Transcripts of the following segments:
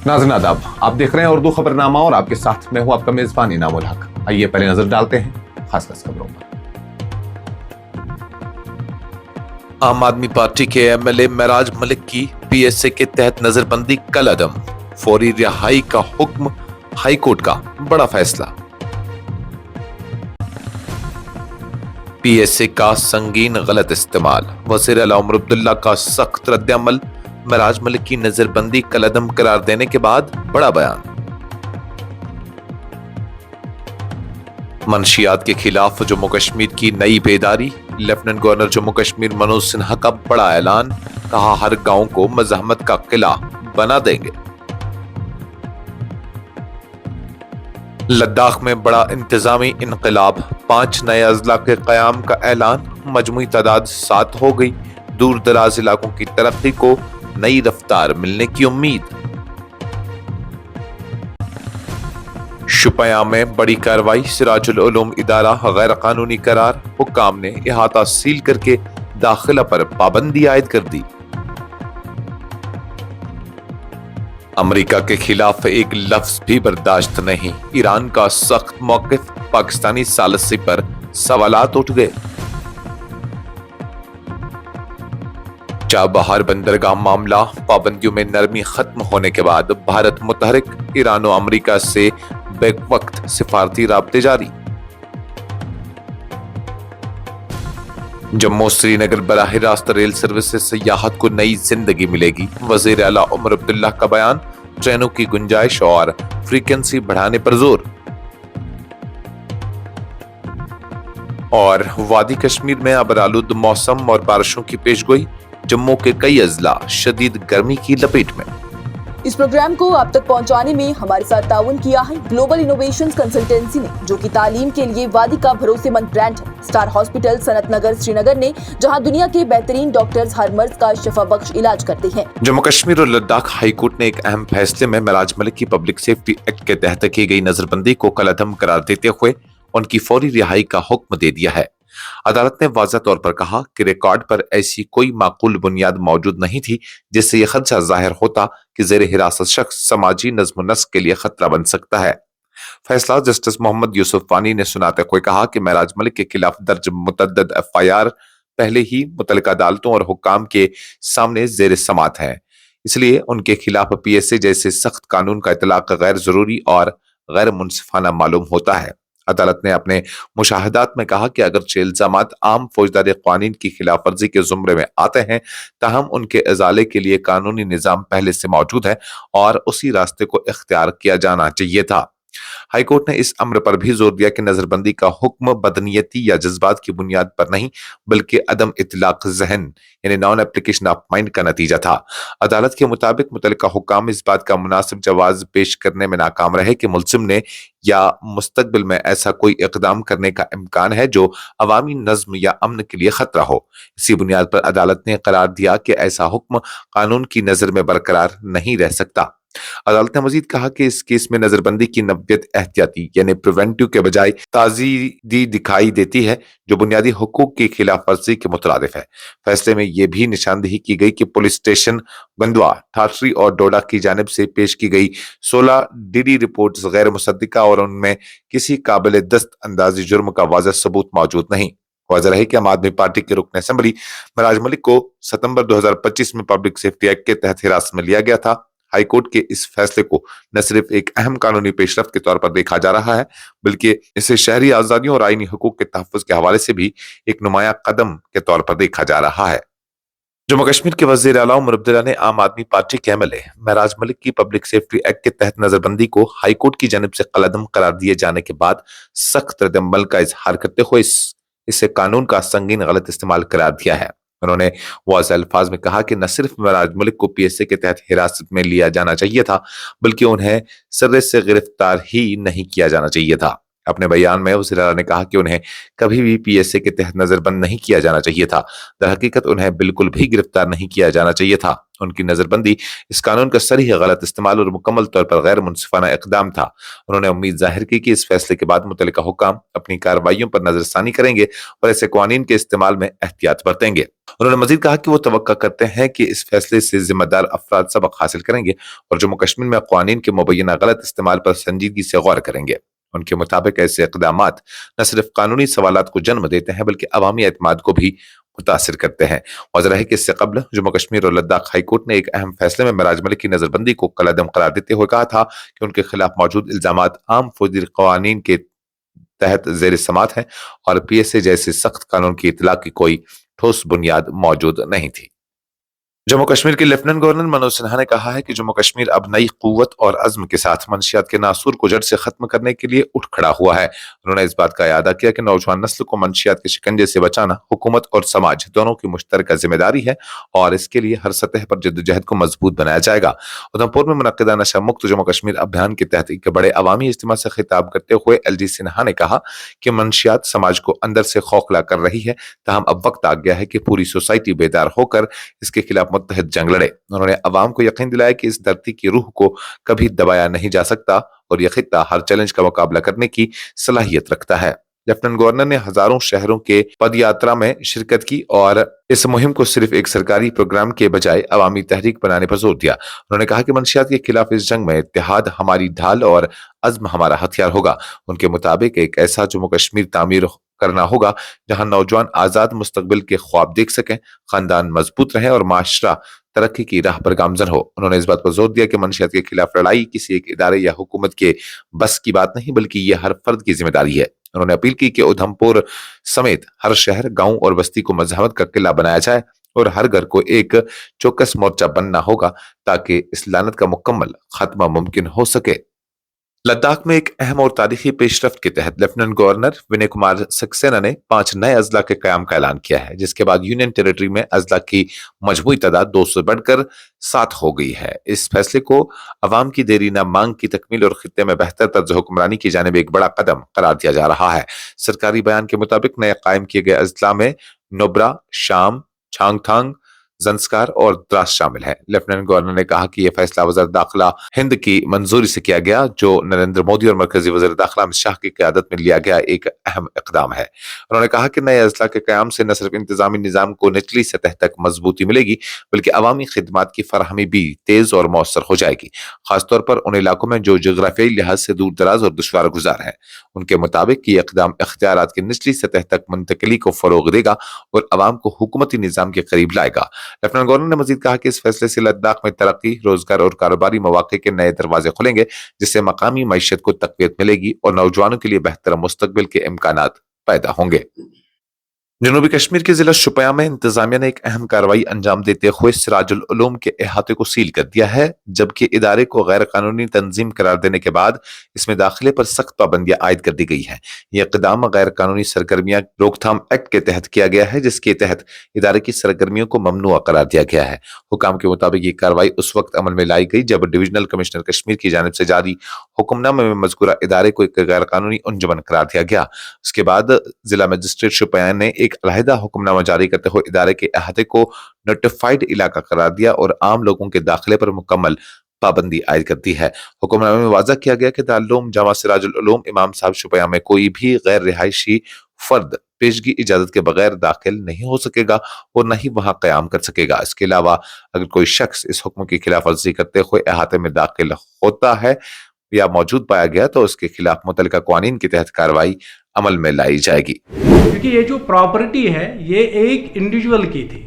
नाज़रीन आदाब, आप देख रहे हैं उर्दू खबरनामा और आपके साथ मैं हूं आपका मेजबान इनामुल हक। आइए पहले नजर डालते हैं खास खबरों पर। आम आदमी पार्टी के एमएलए महराज मलिक की पीएसए के तहत नजरबंदी कल अदम, फौरी रिहाई का हुक्म, हाई कोर्ट का बड़ा फैसला। पीएसए का संगीन गलत इस्तेमाल, वज़ीर आला उमर अब्दुल्ला का सख्त रद्द-ए-अमल, महराज मलिक की नजरबंदी कल अदम करार देने के बाद बड़ा बयान। मंशियात के खिलाफ जम्मू कश्मीर की नई बेदारी, लेफ्टिनेंट गवर्नर जम्मू कश्मीर मनोज सिन्हा का बड़ा ऐलान, कहा हर गांव को मज़ाहमत का किला बना देंगे। लद्दाख में बड़ा इंतजामी इनकलाब, 5 नए अजला के कयाम का ऐलान, मजमूई तादाद 7 हो गई। दूर दराज इलाकों की तरक्की को नई रफ्तार मिलने की उम्मीद। शुपया में बड़ी कार्रवाई, सिराजुल उलूम इदारा गैर कानूनी करार, हुक्काम ने इहाता सील करके दाखिला पर पाबंदी आयद कर दी। अमेरिका के खिलाफ एक लफ्ज भी बर्दाश्त नहीं, ईरान का सख्त मौकिफ, पाकिस्तानी सालसी पर सवालात उठ गए। चाबहार बंदरगाह मामला, पाबंदियों में नरमी खत्म होने के बाद भारत मुतहरिक, ईरान और अमेरिका से बेवक्त सिफारती राब्ते जारी। जम्मू श्रीनगर बराह रास्त रेल सर्विस से सयाहत को नई जिंदगी मिलेगी, वज़ीर आला उमर अब्दुल्ला का बयान, ट्रेनों की गुंजाइश और फ्रीक्वेंसी बढ़ाने पर जोर। और वादी कश्मीर में अबरालुद मौसम और बारिशों की पेशगोई, जम्मू के कई अजला शदीद गर्मी की लपेट में। इस प्रोग्राम को आप तक पहुंचाने में हमारे साथ ताउन किया है ग्लोबल इनोवेशंस कंसल्टेंसी ने, जो कि तालीम के लिए वादी का भरोसेमंद ब्रांड है। स्टार हॉस्पिटल सनत नगर श्रीनगर ने, जहां दुनिया के बेहतरीन डॉक्टर्स हर मर्ज का शिफा बख्श इलाज करते हैं। जम्मू कश्मीर और लद्दाख हाई कोर्ट ने एक अहम फैसले में महराज मलिक की पब्लिक सेफ्टी एक्ट के तहत की गई नजरबंदी को कल अदम करार देते हुए उनकी फौरी रिहाई का हुक्म दे दिया है। अदालत ने वाज़ह तौर पर कहा कि रिकॉर्ड पर ऐसी कोई माकूल बुनियाद मौजूद नहीं थी जिससे यह खदशा जाहिर होता कि जेर हिरासत शख्स समाजी नज्म नस्क के लिए खतरा बन सकता है। फैसला जस्टिस मोहम्मद यूसुफ वानी ने सुनाते हुए कहा कि महराज मलिक के खिलाफ दर्ज मुतअद्दिद एफआईआर पहले ही मुतल्लिका अदालतों और हुक्काम के सामने जेर समात है, इसलिए उनके खिलाफ पीएसए जैसे सख्त कानून का इतलाक गैर जरूरी और गैर मुनसिफाना मालूम होता है। अदालत ने अपने मुशाहदात में कहा कि अगरचे इल्जामात आम फौजदारी कानून की खिलाफ वर्जी के जुमरे में आते हैं, ताहम उनके इजाले के लिए कानूनी निजाम पहले से मौजूद है और उसी रास्ते को इख्तियार किया जाना चाहिए था। हाईकोर्ट ने इस अम्र पर भी जोर दिया कि नजरबंदी का हुक्म बदनीयती या जज्बात की बुनियाद पर नहीं, बल्कि अदम इतलाक ज़हन यानी नॉन एप्लीकेशन ऑफ माइंड का नतीजा था। अदालत के मुताबिक मुतल्लिका हुक्काम इस बात का मुनासिब जवाब पेश करने में नाकाम रहे कि मुल्जिम ने या मुस्तकबिल में ऐसा कोई इकदाम करने का इम्कान है जो अवामी नज्म या अमन के लिए खतरा हो। इसी बुनियाद पर अदालत ने करार दिया कि ऐसा हुक्म कानून की नजर में बरकरार नहीं रह सकता। अदालत ने मजीद कहा कि इस केस में नजरबंदी की नव्यत एहतियाती यानी प्रिवेंटिव के बजाय ताज़ीदी दिखाई देती है, जो बुनियादी हुकूक की खिलाफ वर्जी के मुतरादिफ है। फैसले में यह भी निशानदेही की गई कि पुलिस स्टेशन बंदवा, ठाठरी और डोडा की जानिब से पेश की गई 16 डीडी रिपोर्ट्स गैर मुसद्दिका और उनमें किसी काबिल दस्त अंदाजी जुर्म का वाज़ह सबूत मौजूद नहीं। वाज़ह है कि आम आदमी पार्टी के रुकन असेंबली महराज मलिक को सितंबर 2025 में पब्लिक सेफ्टी एक्ट के तहत हिरासत में लिया गया था। हाईकोर्ट के इस फैसले को न सिर्फ एक अहम कानूनी पेशरफ्त के तौर पर देखा जा रहा है, बल्कि इसे शहरी आजादियों और आईनी हुकूक के तहफ़्फ़ुज़ के हवाले से भी एक नुमाया कदम के तौर पर देखा जा रहा है। जम्मू कश्मीर के वज़ीर आला उमर अब्दुल्ला ने आम आदमी पार्टी के एमएलए महराज मलिक की पब्लिक सेफ्टी एक्ट के तहत नजरबंदी को हाईकोर्ट की जानिब से कलअदम करार दिए जाने के बाद सख्त रद्द-ए-अमल का इजहार करते हुए इसे कानून का संगीन गलत इस्तेमाल करार दिया है। उन्होंने वाज़ेह अल्फाज में कहा कि न सिर्फ महराज मलिक को पीएसए के तहत हिरासत में लिया जाना चाहिए था, बल्कि उन्हें सर्रे से गिरफ्तार ही नहीं किया जाना चाहिए था। अपने बयान में वज़ीर आला ने कहा कि उन्हें कभी भी PSA के तहत नजरबंद नहीं किया जाना चाहिए था। दरहकीकत उन्हें बिल्कुल भी गिरफ्तार नहीं किया जाना चाहिए था। उनकी नजरबंदी इस कानून का सरीह गलत इस्तेमाल और मुकम्मल तौर पर गैर मुनसिफाना इक़दाम था। उन्होंने उम्मीद जाहिर की कि इस फैसले के बाद मुतल्लिका हुक्काम अपनी कार्रवाइयों पर नजरसानी करेंगे और ऐसे कानून के इस्तेमाल में एहतियात बरतेंगे। उन्होंने मजीद कहा कि वो तवक्का करते हैं कि इस फैसले से जिम्मेदार अफराद सबक हासिल करेंगे और जम्मू कश्मीर में कानून के मुबैना गलत इस्तेमाल पर संजीदगी से गौर करेंगे। उनके मुताबिक ऐसे इक़दामात न सिर्फ कानूनी सवालात को जन्म देते हैं बल्कि अवामी एतमाद को भी मुतासिर करते हैं। वाज़ेह है कि इससे कबल जम्मू कश्मीर और लद्दाख हाई कोर्ट ने एक अहम फैसले में मेराज मलिक की नजरबंदी को कलअदम करार देते हुए कहा था कि उनके खिलाफ मौजूद इल्जामात आम फौजी कानून के तहत ज़ेर समात हैं और PSA जैसे सख्त कानून की इतलाक की कोई ठोस बुनियाद मौजूद नहीं थी। जम्मू कश्मीर के लेफ्टिनेंट गवर्नर मनोज सिन्हा ने कहा है कि जम्मू कश्मीर अब नई कुव्वत और अज़्म के साथ मंशियात के नासूर को जड़ से खत्म करने के लिए उठ खड़ा हुआ है। उन्होंने इस बात का इयादा किया कि नौजवान नस्ल को मंशियात के शिकंजे से बचाना हुकूमत और समाज दोनों की मुश्तरका जिम्मेदारी है और इसके लिए हर सतह पर जद्दोजहद को मजबूत बनाया जाएगा। उधमपुर में मुनक्किदा नशा मुक्त जम्मू कश्मीर अभियान के तहत एक बड़े अवामी इज्तिमा से खिताब करते हुए LG सिन्हा ने कहा कि मंशियात समाज को अंदर से खौखला कर रही है, ताहम अब वक्त आ गया है कि पूरी सोसाइटी बेदार होकर इसके खिलाफ मुत्तहद जंग लड़े। उन्होंने अवाम को यकीन दिलाया कि इस धरती की रूह को कभी दबाया नहीं जा सकता और यह खित्ता हर चैलेंज का मुकाबला करने की सलाहियत रखता है। लेफ्टिनेंट गवर्नर ने हजारों शहरों के पदयात्रा में शिरकत की और इस मुहिम को सिर्फ एक सरकारी प्रोग्राम के बजाय अवामी तहरीक बनाने पर जोर दिया। उन्होंने कहा कि मंशियात के खिलाफ इस जंग में इत्तेहाद हमारी ढाल और अज़्म हमारा हथियार होगा। उनके मुताबिक एक ऐसा जम्मू कश्मीर तामीर करना होगा जहां नौजवान आजाद मुस्तकबिल के ख्वाब देख सकें, खानदान मजबूत रहे और माशरा तरक्की की राह पर गामजन हो। उन्होंने इस बात पर जोर दिया कि मंशियात के खिलाफ लड़ाई किसी एक इदारे या हुकूमत के बस की बात नहीं बल्कि यह हर फर्द की जिम्मेदारी है। उन्होंने अपील की कि उधमपुर समेत हर शहर, गांव और बस्ती को मजहमत का किला बनाया जाए और हर घर को एक चौकस मोर्चा बनना होगा ताकि इस लानत का मुकम्मल खात्मा मुमकिन हो सके। लद्दाख में एक अहम और तारीखी पेशरफ्त के तहत लेफ्टिनेंट गवर्नर विनय कुमार सक्सेना ने 5 नए अजला के कयाम का ऐलान किया है, जिसके बाद यूनियन टेरिटरी में अजला की मजमूई तादाद 2 से बढ़कर 7 हो गई है। इस फैसले को अवाम की देरीना मांग की तकमील और खित्ते में बेहतर तर्ज हुक्मरानी की जानिब एक बड़ा कदम करार दिया जा रहा है। सरकारी बयान के मुताबिक नए कायम किए गए अजला में नुब्रा, शाम, छांगथांग, जंस्कार और द्रास शामिल है। लेफ्टिनेंट गवर्नर ने कहा कि यह फैसला वज़ीर दाखिला हिंद की मंजूरी से किया गया, जो नरेंद्र मोदी और मरकजी वज़ीर दाखिला अमित शाह की क़यादत में लिया गया एक अहम इक़दाम है। उन्होंने कहा कि नए अजला के क़याम से न सिर्फ इंतजामी निज़ाम को निचली सतह तक मजबूती मिलेगी बल्कि अवामी खिदमात की फराहमी भी तेज और मौसर हो जाएगी, खासतौर पर उन इलाकों में जो जोग्राफियाई लिहाज से दूर दराज और दुश्वार गुजार है। उनके मुताबिक ये इक़दाम इख्तियारात की निचली सतह तक मुंतकिली को फरोग देगा और अवाम को हुकूमती निज़ाम के करीब लाएगा। लेफ्टिनेंट गवर्नर ने मजीद कहा कि इस फैसले से लद्दाख में तरक्की, रोजगार और कारोबारी मौके के नए दरवाजे खुलेंगे, जिससे मकामी मईशत को तक़वियत मिलेगी और नौजवानों के लिए बेहतर मुस्तकबिल के इम्कानात पैदा होंगे। जनूबी कश्मीर के जिला शुपियां में इंतजामिया ने एक अहम कार्रवाई अंजाम देते हुए सिराजुल उलूम के अहाते को सील कर दिया है, जबकि इदारे को गैर कानूनी तंजीम करार देने के बाद इसमें दाखिले पर सख्त पाबंदियां आयद कर दी गई है। यह इक़दाम गैर कानूनी सरगर्मियां रोकथाम एक्ट के तहत किया गया है, जिसके तहत इदारे की सरगर्मियों को ममनुआ करार दिया गया है। हुकाम के मुताबिक ये कार्रवाई उस वक्त अमल में लाई गई जब डिविजनल कमिश्नर कश्मीर की जानिब से जारी हुक्मनामे में मज़कूरा इदारे को एक गैर कानूनी अंजुमन करार दिया गया। उसके बाद जिला मजिस्ट्रेट शुपियां ने एक अलहदा हुक्मनामा जारी करते हुए इदारे के अहाते को नोटिफाइड इलाका करार दिया और आम लोगों के दाखिले पर मुकम्मल पाबंदी आयद कर दी है। हुक्मनामे में वाज़ा किया गया कि दारुल जामा सिराजुल उलूम इमाम साहब शुपियां में कोई भी गैर रिहायशी फर्द पेशगी इजाजत के बगैर दाखिल नहीं हो सकेगा और न ही वहां कयाम कर सकेगा। इसके अलावा अगर कोई शख्स इस हुक्म की खिलाफ वर्जी करते हुए अहाते में दाखिल होता है या मौजूद पाया गया तो उसके खिलाफ मुतल्लिका कानून के तहत कार्रवाई अमल में लाई जाएगी। क्योंकि ये जो प्रॉपर्टी है ये एक इंडिविजुअल की थी,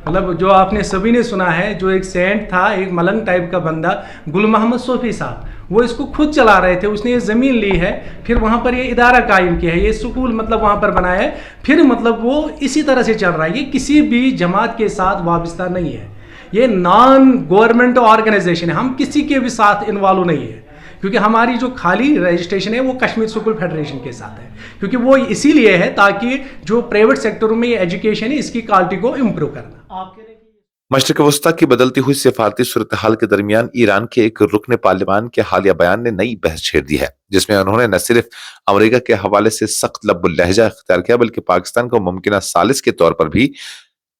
मतलब जो आपने सभी ने सुना है, जो एक सेंट था, एक मलंग टाइप का बंदा, गुल मोहम्मद सोफी साहब, वो इसको खुद चला रहे थे। उसने ये ज़मीन ली है, फिर वहाँ पर ये इदारा कायम किया है, ये स्कूल मतलब वहाँ पर बनाया है, फिर मतलब वो इसी तरह से चल रहा है। ये किसी भी जमात के साथ वाबस्ता नहीं है, ये नॉन गवर्नमेंट ऑर्गेनाइजेशन है, हम किसी के भी साथ इन्वॉल्व नहीं है, क्योंकि हमारी जो खाली रजिस्ट्रेशन है वो कश्मीर स्कूल फेडरेशन के साथ है, क्योंकि वो इसीलिए है ताकि जो प्राइवेट सेक्टरों में ये एजुकेशन है इसकी क्वालिटी को इम्प्रूव करना। मशरिक वस्ता की बदलती हुई सिफारती सूरत हाल के दरमियान ईरान के एक रुकन पार्लियामान के हालिया बयान ने नई बहस छेड़ दी है, जिसमें उन्होंने न सिर्फ अमेरिका के हवाले से सख्त लब्बुल लहजा इख्तियार किया बल्कि पाकिस्तान को मुमकिन सालिस के तौर पर भी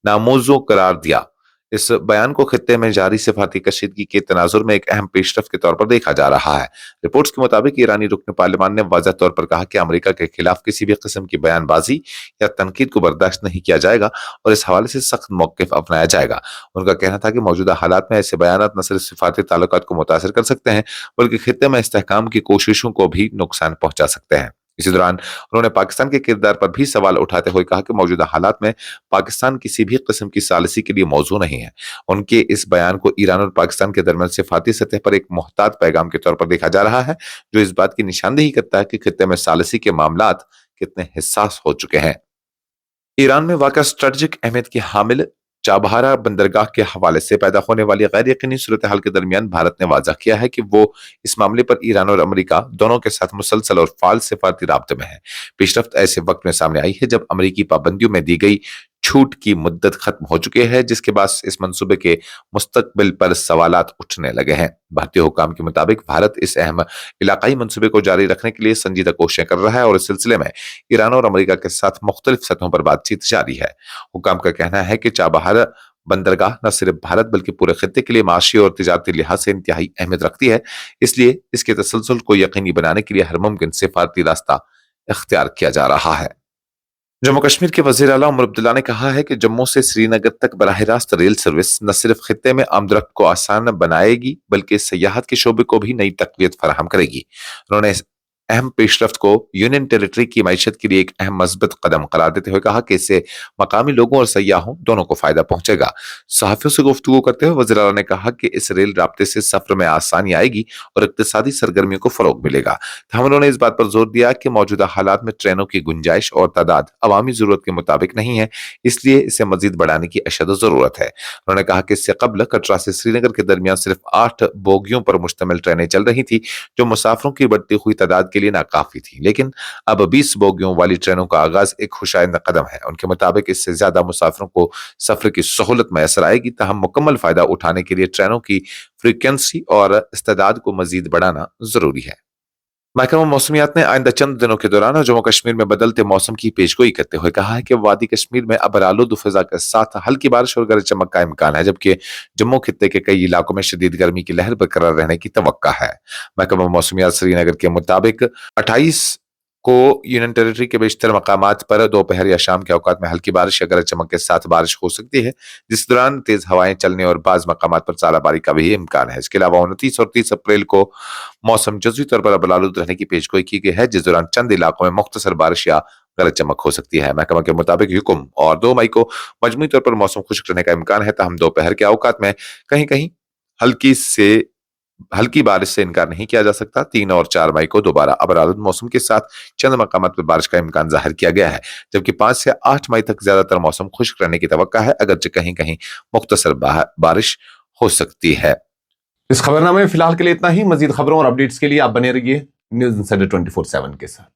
नामौजू करार दिया। इस बयान को खित्ते में जारी सिफारती कशीदगी के तनाजुर में एक अहम पेशरफ के तौर पर देखा जा रहा है। रिपोर्ट्स के मुताबिक ईरानी रुकन पार्लियामान ने वाज़ह तौर पर कहा कि अमेरिका के खिलाफ किसी भी किस्म की बयानबाजी या तनकीद को बर्दाश्त नहीं किया जाएगा और इस हवाले से सख्त मौक़िफ़ अपनाया जाएगा। उनका कहना था कि मौजूदा हालात में ऐसे बयान न सिर्फ सिफारती ताल्लुकात को मुतासर कर सकते हैं बल्कि खित्ते में इस्तेहकाम की कोशिशों को भी नुकसान पहुंचा सकते हैं। इसी दौरान उन्होंने पाकिस्तान के किरदार पर भी सवाल उठाते हुए कहा कि मौजूदा हालात में पाकिस्तान किसी भी किस्म की सालिसी के लिए मौजू नहीं है। उनके इस बयान को ईरान और पाकिस्तान के दरमियान सिफाती सतह पर एक मोहतात पैगाम के तौर पर देखा जा रहा है, जो इस बात की निशानदेही करता है कि खित्ते में सालिसी के मामलात कितने हिस्सास हो चुके हैं। ईरान में वाक़ा स्ट्रेटेजिक अहमियत की हामिल चाबहारा बंदरगाह के हवाले से पैदा होने वाली गैर यकीनी सूरत हाल के दरमियान भारत ने वाज़ा किया है कि वो इस मामले पर ईरान और अमेरिका दोनों के साथ मुसलसल और फाल सिफारती राब्ते में है। पेशरफ्त ऐसे वक्त में सामने आई है जब अमेरिकी पाबंदियों में दी गई छूट की मुद्दत खत्म हो चुकी है, जिसके बाद इस मंसूबे के मुस्तकबिल पर सवालात उठने लगे हैं। भारतीय हुकाम के मुताबिक भारत इस अहम इलाकाई मंसूबे को जारी रखने के लिए संजीदा कोशिशें कर रहा है और इस सिलसिले में ईरान और अमेरिका के साथ मुख्तलिफ सतहों पर बातचीत जारी है। हुकाम का कहना है कि चाबहार बंदरगाह न सिर्फ भारत बल्कि पूरे खित्ते के लिए माशी और तिजारती लिहाज से इंतहाई अहमियत रखती है, इसलिए इसके तसलसल को यकीनी बनाने के लिए हर मुमकिन सिफारती रास्ता इख्तियार किया जा रहा है। जम्मू कश्मीर के वज़ीर आला उमर अब्दुल्ला ने कहा है कि जम्मू से श्रीनगर तक बराह रास्त रेल सर्विस न सिर्फ खित्ते में आमदरफ्त को आसान बनाएगी बल्कि सयाहत के शोबे को भी नई तक़वियत फराहम करेगी। उन्होंने इस अहम पेशरफ्त को यूनियन टेरिटरी की मैशत के लिए एक अहम मस्बत कदम करार देते हुए कहा कि इससे मकामी लोगों और सयाहों दोनों को फायदा पहुंचेगा। सहाफ़ियों से गुफ्तगू करते हुए वज़ीर आला ने कहा कि इस रेल राब्ते से सफर में आसानी आएगी और इक़्तिसादी सरगर्मियों को फरोग मिलेगा। तहम उन्होंने इस बात पर जोर दिया कि मौजूदा हालात में ट्रेनों की गुंजाइश और तादाद अवामी जरूरत के मुताबिक नहीं है, इसलिए इसे मजीद बढ़ाने की अशद जरूरत है। उन्होंने कहा कि इससे कबल कटरा से श्रीनगर के दरमियान सिर्फ 8 बोगियों पर मुश्तमिल ट्रेनें चल रही थी, जो मुसाफिरों की बढ़ती हुई तादाद के लिए नाकाफी थी, लेकिन अब 20 बोगियों वाली ट्रेनों का आगाज एक खुशाइंदा कदम है। उनके मुताबिक इससे ज्यादा मुसाफिरों को सफर की सहूलत मैसर आएगी, तहम मुकम्मल फायदा उठाने के लिए ट्रेनों की फ्रीक्वेंसी और इस्तेदाद को मजीद बढ़ाना जरूरी है। महकमा मौसमियात ने आइंदा चंद दिनों के दौरान जम्मू कश्मीर में बदलते मौसम की पेशगोई करते हुए कहा है कि वादी कश्मीर में अबरालुद फिजा के साथ हल्की बारिश और गरज चमक का इम्कान है, जबकि जम्मू खित्ते के कई इलाकों में शदीद गर्मी की लहर बरकरार रहने की तवक्का है। महकमा मौसमियात श्रीनगर के मुताबिक 28 को यूनियन टेरिटरी के बेशतर मकामात पर दोपहर या शाम के औकात में हल्की बारिश या गरज चमक के साथ बारिश हो सकती है, जिस दौरान तेज हवाएं चलने और बाज मकामात पर सालाबारी का भी इम्कान है। इसके अलावा 29 और 30 अप्रैल को मौसम जज़वी तौर पर अबरालुद रहने की पेशगोई की गई है, जिस दौरान चंद इलाकों में मुख्तसर बारिश या गरज चमक हो सकती है। महकमा के मुताबिक हुक्म और 2 मई को मजमूई तौर पर मौसम खुश्क रहने का इम्कान है, तहम दोपहर के औकात में कहीं कहीं हल्की बारिश से इनकार नहीं किया जा सकता। 3 और 4 मई को दोबारा अबरालुद मौसम के साथ चंद मकामात पर बारिश का इम्कान जाहिर किया गया है, जबकि 5 से 8 मई तक ज्यादातर मौसम खुश्क रहने की तवक्का है, अगरचे कहीं कहीं मुख्तसर बारिश हो सकती है। इस खबरनामे में फिलहाल के लिए इतना ही। मजीद खबरों और अपडेट्स के लिए आप बने रहिए न्यूज़ इंसाइडर 24/7 के साथ।